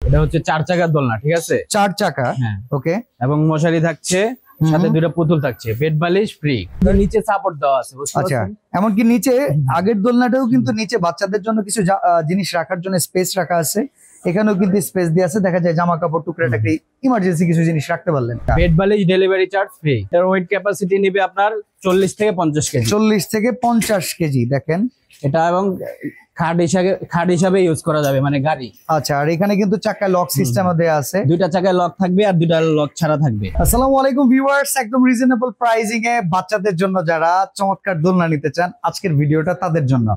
এটা হচ্ছে 4 চাকার দোলনা, ঠিক আছে? 4 চাকা, হ্যাঁ। ওকে। এবং মশারি থাকছে, সাথে দুটো পুতুল থাকছে, বেড বালিশ ফ্রি। নিচে সাপোর্ট দেওয়া আছে, বুঝতে আচ্ছা, পারছেন? এমনকি নিচে আগের দোলনাটাও কিন্তু নিচে বাচ্চাদের জন্য কিছু জিনিস রাখার জন্য স্পেস রাখা আছে। এখানেও কিন্তু স্পেস দিয়ে আছে, দেখা যায় জামা কাপড় টুকরা টাকরি ইমার্জেন্সি কিছু জিনিস রাখতে পারলেন। বেড বালিশ ডেলিভারি চার্জ ফ্রি। এর ওয়েট ক্যাপাসিটি নেবে আপনার 40 থেকে 50 কেজি। 40 থেকে 50 কেজি, দেখেন এটা। এবং খাট হিসাবে ইউজ করা যাবে, মানে গাড়ি। আচ্ছা, আর এখানে কিন্তু চাকায় লক সিস্টেমও দেয়া আছে। দুইটা চাকায় লক থাকবে আর দুইটা লক ছাড়া থাকবে। আসসালামু আলাইকুম ভিউয়ার্স, একদম রিজনেবল প্রাইসিং এ বাচ্চাদের জন্য যারা চমৎকার দোলনা নিতে চান, আজকের ভিডিওটা তাদের জন্য।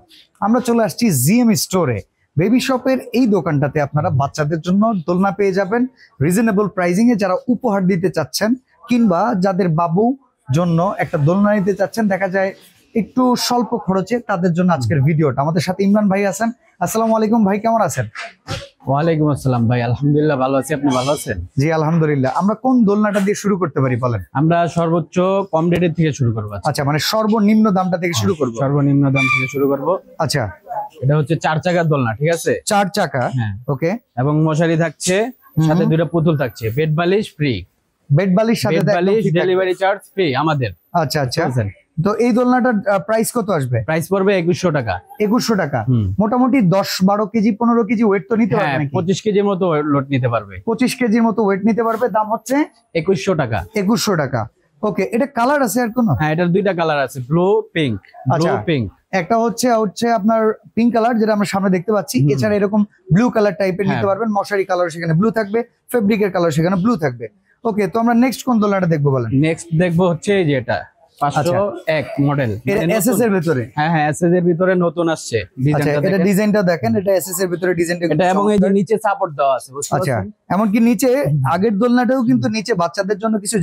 আমরা চলে আসছি জিএম স্টোরে। বেবি শপের এই দোকানটাতে আপনারা বাচ্চাদের জন্য দোলনা পেয়ে যাবেন রিজনেবল প্রাইসিং এ। যারা উপহার দিতে চাচ্ছেন কিংবা যাদের বাবু জন্য একটা দোলনা নিতে চাচ্ছেন, দেখা যায় একটু স্বল্প খরচে, তাদের জন্য আজকের ভিডিওটা। আমাদের সাথে ইমরান ভাই আছেন। আসসালামু আলাইকুম ভাই, কেমন আছেন? ওয়ালাইকুম আসসালাম ভাই, আলহামদুলিল্লাহ ভালো আছি, আপনি ভালো আছেন? জি আলহামদুলিল্লাহ। আমরা কোন দোলনাটা দিয়ে শুরু করতে পারি বলেন? আমরা সর্বোচ্চ কম রেটের থেকে শুরু করবো। আচ্ছা, মানে সর্বনিম্ন দামটা থেকে শুরু করব? সর্বনিম্ন দাম থেকে শুরু করব। আচ্ছা, এটা হচ্ছে 4 চাকার দোলনা, ঠিক আছে? 4 চাকা, হ্যাঁ, ওকে। এবং মশারি থাকছে, সাথে দুটো পুতুল থাকছে, বেড বালিশ ফ্রি। বেড বালিশ সাথে ডেলিভারি চার্জ ফ্রি আমাদের। আচ্ছা আচ্ছা, তো এই দোলনাটার প্রাইস কত আসবে? প্রাইস পড়বে 2100 টাকা। 2100 টাকা। মোটামুটি 10-12 কেজি 15 কেজি ওয়েট তো নিতে পারবে নাকি? 25 কেজির মতো লোড নিতে পারবে। 25 কেজির মতো ওয়েট নিতে পারবে। দাম হচ্ছে 2100 টাকা। 2100 টাকা, ওকে। এটা কালার আছে আর কোনো? হ্যাঁ, এটার দুইটা কালার আছে, ব্লু পিঙ্ক। আচ্ছা, পিঙ্ক একটা হচ্ছে আপনার পিঙ্ক কালার, যেটা আমরা সামনে দেখতে পাচ্ছি। এছাড়া এরকম ব্লু কালার টাইপের নিতে পারবেন। মশারি কালার সেখানে ব্লু থাকবে, ফেব্রিকের কালার সেখানে ব্লু থাকবে, ওকে। তো আমরা নেক্সট কোন দোলনাটা দেখবো বলেন? নেক্সট দেখবো হচ্ছে এই যে এটা 501 মডেল, এসএস এর ভিতরে। হ্যাঁ হ্যাঁ, এসএস এর ভিতরে নতুন আসছে। এটা ডিজাইনটা দেখেন, এটা এসএস এর ভিতরে ডিজাইনটা এটা। এবং এই যে নিচে সাপোর্ট দেওয়া আছে, বুঝতে আচ্ছা, পারছেন? এমনকি নিচে আগের দোলনাটাও কিন্তু নিচে বাচ্চাদের জন্য কিছু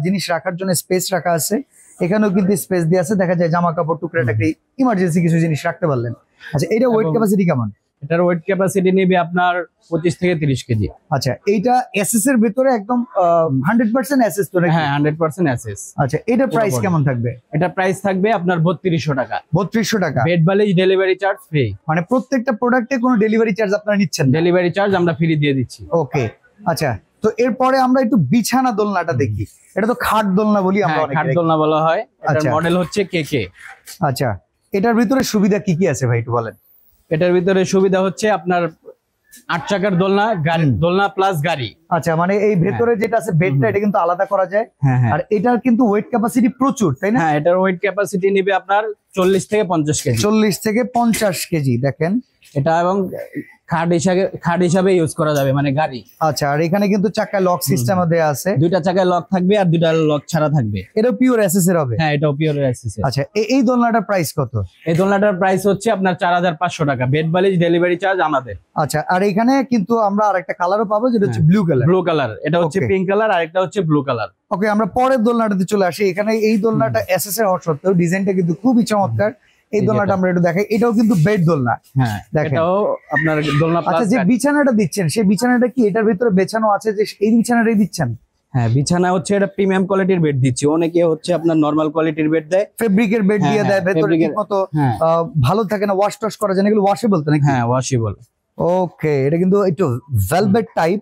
জিনিস রাখার জন্য স্পেস রাখা আছে। এখানেও কিন্তু স্পেস দিয়ে আছে, দেখা যায় জামা কাপড় টুকরা টাকরি ইমার্জেন্সি কিছু জিনিস রাখতে পারলেন। আচ্ছা, এটা ওয়েট ক্যাপাসিটি কেমন? এটার ওয়েট ক্যাপাসিটি নেবে আপনার 25 থেকে 30 কেজি। আচ্ছা, এইটা এসএস এর ভিতরে একদম 100% এসএস তো নাকি? হ্যাঁ, 100% এসএস। আচ্ছা, এটা প্রাইস কেমন থাকবে? এটা প্রাইস থাকবে আপনার 3200 টাকা। 3200 টাকা। বেড বালিশ ডেলিভারি চার্জ ফ্রি। মানে প্রত্যেকটা প্রোডাক্টে কোনো ডেলিভারি চার্জ আপনারা নিচ্ছেন না? ডেলিভারি চার্জ আমরা ফ্রি দিয়ে দিচ্ছি। ওকে, আচ্ছা। তো এরপরে আমরা একটু বিছানা দোলনাটা দেখি। এটা তো খাট দোলনা বলি আমরা, খাট দোলনা বলা হয়। এটার মডেল হচ্ছে কেকে। আচ্ছা, এটার ভিতরে সুবিধা কি কি আছে ভাই একটু বলেন? এটার ভিতরে সুবিধা হচ্ছে আপনার 8 চাকার দোলনা, গাড়ি দোলনা প্লাস গাড়ি। আচ্ছা, মানে এই ভেতরে যেটা আছে বেডটা, এটা কিন্তু আলাদা করা যায়। আর এটার কিন্তু ওয়েট ক্যাপাসিটি প্রচুর, তাই না? হ্যাঁ, এটার ওয়েট ক্যাপাসিটি নেবে আপনার 40 থেকে 50 কেজি। 40 থেকে 50 কেজি, দেখেন এটা। এবং খাট হিসাবে ইউজ করা যাবে, মানে গাড়ি। আচ্ছা, আর এখানে কিন্তু চাকায় লক সিস্টেমও দেয়া আছে। দুইটা চাকায় লক থাকবে আর দুইটা লক ছাড়া থাকবে। এটা পিওর এসএস এর হবে? হ্যাঁ, এটাও পিওর এসএস এর। আচ্ছা, এই দোলনাটার প্রাইস কত? এই দোলনাটার প্রাইস হচ্ছে আপনার 4500 টাকা। বেড বালিশ ডেলিভারি চার্জ আমাদের। আচ্ছা, আর এখানে কিন্তু আমরা আরেকটা কালারও পাবো, যেটা হচ্ছে ব্লু কালার। ব্লু কালার, এটা হচ্ছে পিঙ্ক কালার, আর একটা হচ্ছে ব্লু কালার। ওকে, আমরা পরের দোলনাটাতে চলে আসি। এখানে এই দোলনাটা এসএস এর হওয়া সত্ত্বেও ডিজাইনটা কিন্তু খুবই চমৎকার। এই দোলনাটা আমরা একটু দেখাই। এটাও কিন্তু বেড দোলনা। হ্যাঁ, এটাও আপনার দোলনা প্লাস। আচ্ছা, যে বিছানাটা দিচ্ছেন সেই বিছানাটা কি এটার ভিতরে বেছানো আছে, যে এই বিছানাটাই দিচ্ছেন? হ্যাঁ, বিছানা হচ্ছে এটা প্রিমিয়াম কোয়ালিটির বেড দিচ্ছি। অনেকে হচ্ছে আপনার নরমাল কোয়ালিটির বেড দেয়, ফেব্রিকের বেড দিয়ে দেয়। ভেতরে ঠিকমতো ভালো থাকে না, ওয়াশ টশ করা যায় না, এগুলো ওয়াশেবল তো নাকি? হ্যাঁ, ওয়াশেবল। ওকে, এটা কিন্তু একটু ভেলভেট টাইপ,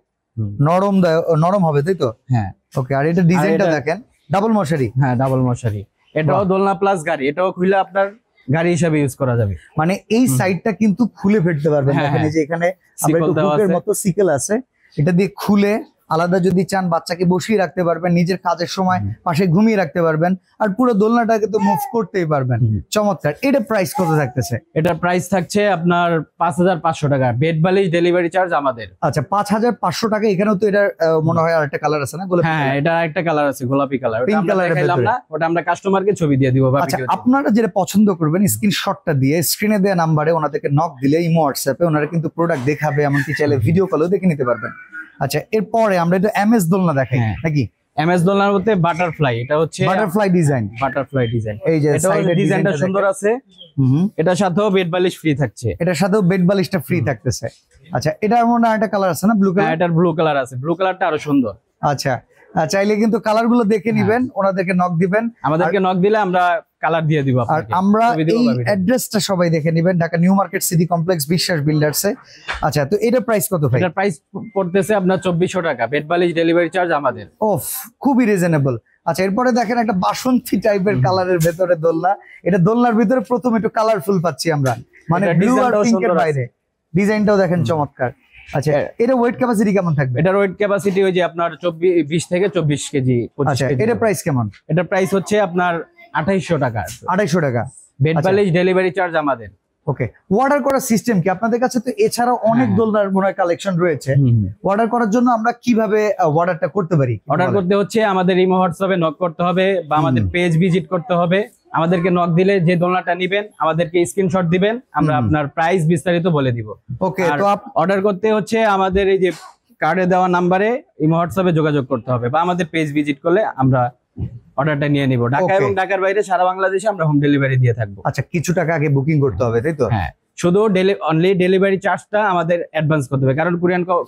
নরম হবে, তাই তো? হ্যাঁ, ওকে। আর এটা ডিজাইনটা দেখেন, ডাবল মশারি। হ্যাঁ, ডাবল মশারি। এটাও দোলনা প্লাস গাড়ি। এটাও খুলে আপনার গাড়ি হিসাবে ইউজ করা যাবে। মানে এই সাইডটা কিন্তু খুলে ফেলতে পারবেন। দেখেন এই যে এখানে হুকের মতো সিকেল আছে, এটা দিয়ে খুলে আলাদা যদি চান বাচ্চাকে বসিয়ে রাখতে পারবেন, নিজের কাজের সময় পাশে ঘুমিয়ে রাখতে পারবেন, আর পুরো দোলনাটাকে তো মুভ করতেই পারবেন। চমৎকার। এটা প্রাইস কত থাকতেছে? এটা প্রাইস থাকছে আপনার 5500 টাকা। বেড বালিশ ডেলিভারি চার্জ আমাদের। আচ্ছা, 5500 টাকা। এখানেও তো এটার মনে হয় আরেকটা কালার আছে না? হ্যাঁ, এটা আরেকটা কালার আছে, গোলাপি কালার। পিঙ্ক কালার দেখাইলাম না, ওটা আমরা কাস্টমারকে ছবি দিয়ে দিব। আচ্ছা, আপনারা যেটা পছন্দ করবেন স্ক্রিনশটটা দিয়ে স্ক্রিনে দেওয়া নাম্বারে ওনাদেরকে নক দিলে ইমো হোয়াটসঅ্যাপে ওনারা কিন্তু প্রোডাক্ট দেখাবে, এমনকি চাইলে ভিডিও কলেও দেখে নিতে পারবেন। আচ্ছা, এরপরে আমরা একটু এমএস দোলনা দেখাই নাকি? এমএস দোলনার মধ্যে বাটারফ্লাই। এটা হচ্ছে বাটারফ্লাই ডিজাইন। বাটারফ্লাই ডিজাইন, এই যে সাইডের ডিজাইনটা সুন্দর আছে। এটার সাথেও বেড বালিশ ফ্রি থাকছে। এটার সাথেও বেড বালিশটা ফ্রি থাকতেছে। আচ্ছা, এটার মধ্যে আরেকটা কালার আছে না, ব্লু কালার? এটার ব্লু কালার আছে। ব্লু কালারটা আরো সুন্দর। আচ্ছা, চাইলে কিন্তু কালার গুলো দেখে নিবেন, ওনাদেরকে নক দিবেন। আমাদেরকে নক দিলে আমরা কালার দিয়ে দিব আর আপনাকে। আমরা ছবি দিব এই বা video। অ্যাড্রেসটা সবাই দেখে নেবেন, Dhaka new market city complex বিশ্বাস বিল্ডার্সে। আচ্ছা, তো এটা প্রাইস কত ভাই? এটার প্রাইস পড়তেছে আপনার 2400 টাকা, বেড বালিশ ডেলিভারি চার্জ আমাদের। ওফ, খুবই রিজনেবল। আচ্ছা, এরপরে দেখেন একটা বাসন্তী টাইপের কালারের ভেতরে দোলনা। এটা দোলনার ভিতরে প্রথম একটু কালারফুল পাচ্ছি আমরা, মানে এটা ব্লু আর ডিজাইনটাও পিঙ্কের সুন্দর বাইরে। ডিজাইনটাও দেখেন চমৎকার। আচ্ছা, এটা ওয়েট ক্যাপাসিটি কেমন থাকবে? এটার ওয়েট ক্যাপাসিটি ওই যে আপনার 20 থেকে 24 কেজি 25 আচ্ছা, কেজি। এটা প্রাইস কেমন? এটার প্রাইস হচ্ছে আপনার 2800 টাকা। 250 টাকা। বেড আচ্ছা। বালিশ ডেলিভারি চার্জ আমাদের। ওকে, অর্ডার করার সিস্টেম কি আপনাদের কাছে? তো এছাড়াও অনেক হ্যাঁ। দোলনার মনে হয় কালেকশন রয়েছে। অর্ডার করার জন্য আমরা কিভাবে অর্ডারটা করতে পারি? অর্ডার করতে হচ্ছে আমাদের ইমো হোয়াটসঅ্যাপে নক করতে হবে বা আমাদের পেজ ভিজিট করতে হবে। আমাদেরকে নক দিলে যে দোলনাটা নেবেন আমাদেরকে স্ক্রিনশট দিবেন, আমরা আপনার প্রাইস বিস্তারিত বলে দিব। ওকে, আর তো অর্ডার করতে হচ্ছে আমাদের এই যে কার্ডে দেওয়া নাম্বারে ইমো হোয়াটসঅ্যাপে যোগাযোগ করতে হবে বা আমাদের পেজ ভিজিট করলে আমরা অর্ডারটা নিয়ে নিব। ঢাকা Okay. এবং ঢাকার বাইরে সারা বাংলাদেশে আমরা হোম ডেলিভারি দিয়ে থাকবো। আচ্ছা, কিছু টাকা আগে বুকিং করতে হবে, তাই তো? হ্যাঁ, শুধু অনলি ডেলিভারি চার্জটা আমাদের অ্যাডভান্স করতে হবে, কারণ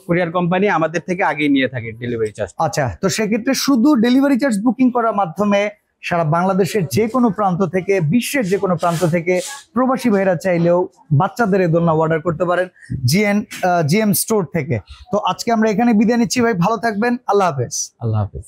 কুরিয়ার কোম্পানি আমাদের থেকে আগেই নিয়ে থাকে ডেলিভারি চার্জ। আচ্ছা, তো সেক্ষেত্রে শুধু ডেলিভারি চার্জ বুকিং করার মাধ্যমে সারা বাংলাদেশের যে কোনো প্রান্ত থেকে, বিশ্বের যে কোনো প্রান্ত থেকে প্রবাসী ভাইরা চাইলেও বাচ্চাদের এই দোলনা অর্ডার করতে পারেন জিএম স্টোর থেকে। তো আজকে আমরা এখানে বিদায় নিচ্ছি ভাই, ভালো থাকবেন, আল্লাহ হাফেজ। আল্লাহ হাফেজ।